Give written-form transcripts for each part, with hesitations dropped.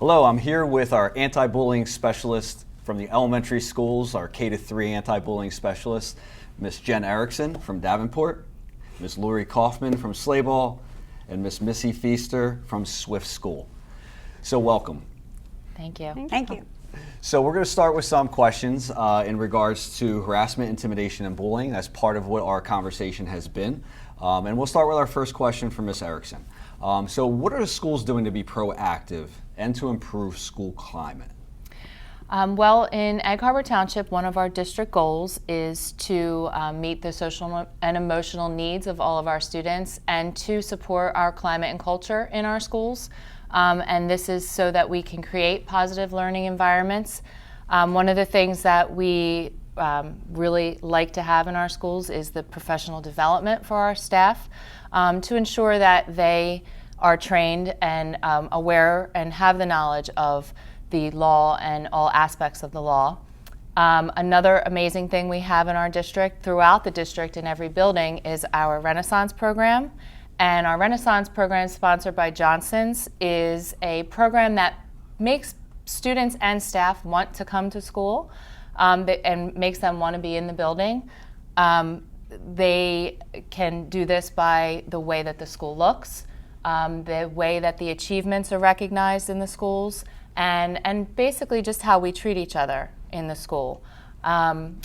Hello, I'm here with our anti-bullying specialist from the elementary schools, our K-3 anti-bullying specialist, Miss Jen Erickson from Davenport, Miss Lori Kaufman from Slayball, and Miss Missy Feaster from Swift School. So welcome. Thank you. Thank you. So we're going to start with some questions in regards to harassment, intimidation, and bullying. That's part of what our conversation has been. And we'll start with our first question from Miss Erickson. So what are the schools doing to be proactive and to improve school climate? Well, in Egg Harbor Township, one of our district goals is to meet the social and emotional needs of all of our students and to support our climate and culture in our schools. And this is so that we can create positive learning environments. One of the things that we really like to have in our schools is the professional development for our staff to ensure that they are trained and aware and have the knowledge of the law and all aspects of the law. Another amazing thing we have in our district, throughout the district in every building, is our Renaissance program. And our Renaissance program, sponsored by Johnson's, is a program that makes students and staff want to come to school and makes them want to be in the building. They can do this by the way that the school looks, the way that the achievements are recognized in the schools, and basically just how we treat each other in the school.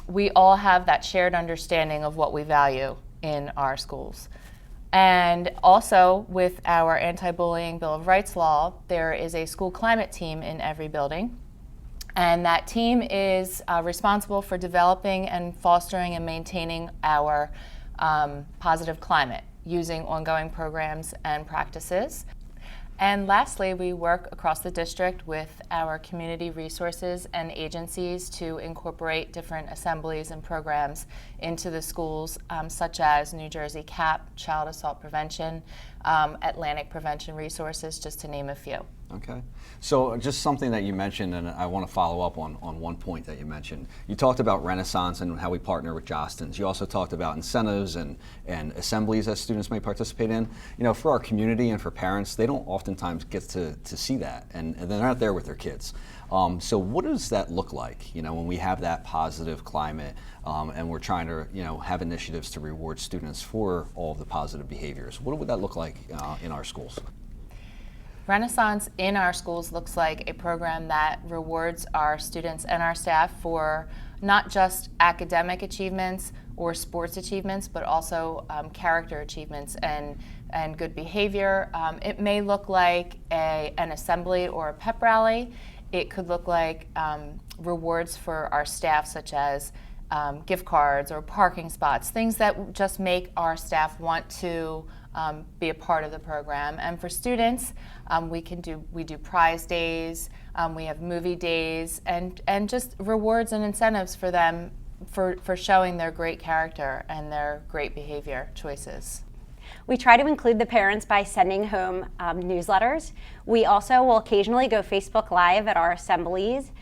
We all have that shared understanding of what we value in our schools. And also, with our anti-bullying Bill of Rights law, there is a school climate team in every building. And that team is responsible for developing and fostering and maintaining our positive climate using ongoing programs and practices. And lastly, we work across the district with our community resources and agencies to incorporate different assemblies and programs into the schools, such as New Jersey CAP, Child Assault Prevention, Atlantic Prevention Resources, just to name a few. Okay. So just something that you mentioned, and I want to follow up on one point that you mentioned. You talked about Renaissance and how we partner with Johnston's. You also talked about incentives and assemblies that students may participate in. You know, for our community and for parents, they don't oftentimes get to see that, and they're not there with their kids. So what does that look like, you know, when we have that positive climate and we're trying to, you know, have initiatives to reward students for all of the positive behaviors? What would that look like in our schools? Renaissance in our schools looks like a program that rewards our students and our staff for not just academic achievements or sports achievements, but also character achievements and good behavior. It may look like an assembly or a pep rally. It could look like rewards for our staff, such as gift cards or parking spots, things that just make our staff want to be a part of the program. And for students, we do prize days, we have movie days, and just rewards and incentives for them for showing their great character and their great behavior choices. We try to include the parents by sending home newsletters. We also will occasionally go Facebook Live at our assemblies.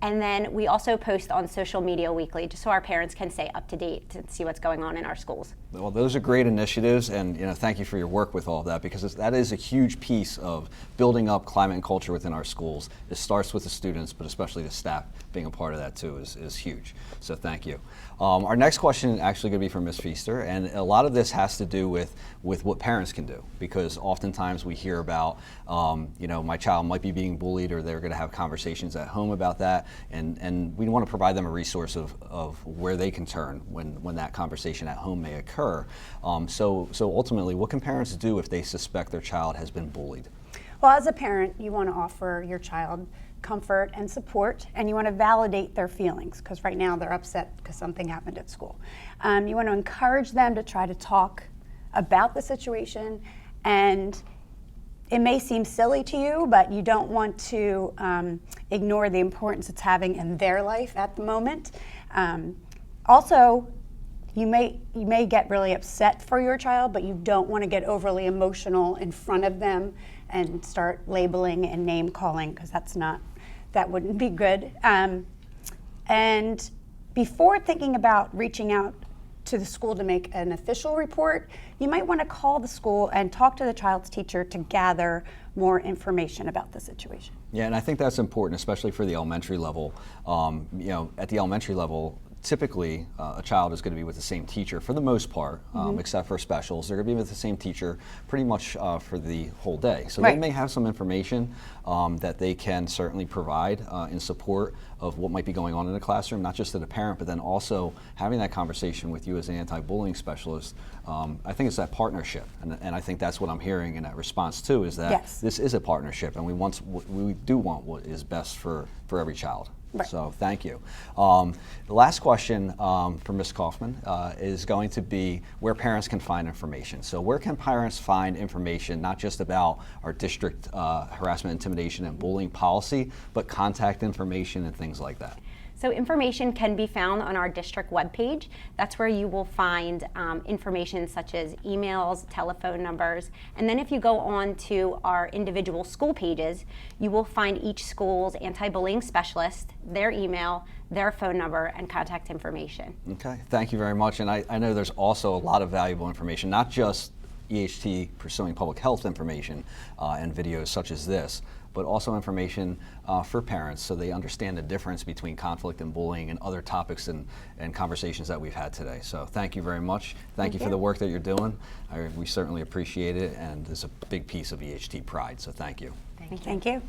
And then we also post on social media weekly, just so our parents can stay up to date and see what's going on in our schools. Well, those are great initiatives, and you know, thank you for your work with all of that, because that is a huge piece of building up climate and culture within our schools. It starts with the students, but especially the staff being a part of that too is huge. So thank you. Our next question is actually going to be from Ms. Feaster, and a lot of this has to do with what parents can do, because oftentimes we hear about, you know, my child might be being bullied, or they're going to have conversations at home about that, and we want to provide them a resource of where they can turn when that conversation at home may occur. So ultimately, what can parents do if they suspect their child has been bullied? Well, as a parent, you want to offer your child comfort and support, and you want to validate their feelings, because right now they're upset because something happened at school. You want to encourage them to try to talk about the situation, and it may seem silly to you, but you don't want to ignore the importance it's having in their life at the moment. Also, you may get really upset for your child, but you don't want to get overly emotional in front of them and start labeling and name calling, because that wouldn't be good. And before thinking about reaching out to the school to make an official report, you might want to call the school and talk to the child's teacher to gather more information about the situation. Yeah, and I think that's important, especially for the elementary level. At the elementary level, typically a child is going to be with the same teacher for the most part, except for specials. They're going to be with the same teacher pretty much for the whole day. So Right. they may have some information that they can certainly provide in support of what might be going on in the classroom, not just to the parent, but then also having that conversation with you as an anti-bullying specialist. I think it's that partnership, and I think that's what I'm hearing in that response too, is that Yes. this is a partnership, and we do want what is best for every child. Right. So thank you. The last question for Ms. Kaufman is going to be where parents can find information. So where can parents find information, not just about our district harassment, intimidation, and bullying policy, but contact information and things like that? So information can be found on our district webpage. That's where you will find information such as emails, telephone numbers, and then if you go on to our individual school pages, you will find each school's anti-bullying specialist, their email, their phone number, and contact information. Okay, thank you very much. And I know there's also a lot of valuable information, not just EHT pursuing public health information and videos such as this, but also information for parents so they understand the difference between conflict and bullying and other topics and conversations that we've had today. So thank you very much. Thank you for the work that you're doing. We certainly appreciate it, and it's a big piece of EHT pride, so thank you. Thank you. Thank you.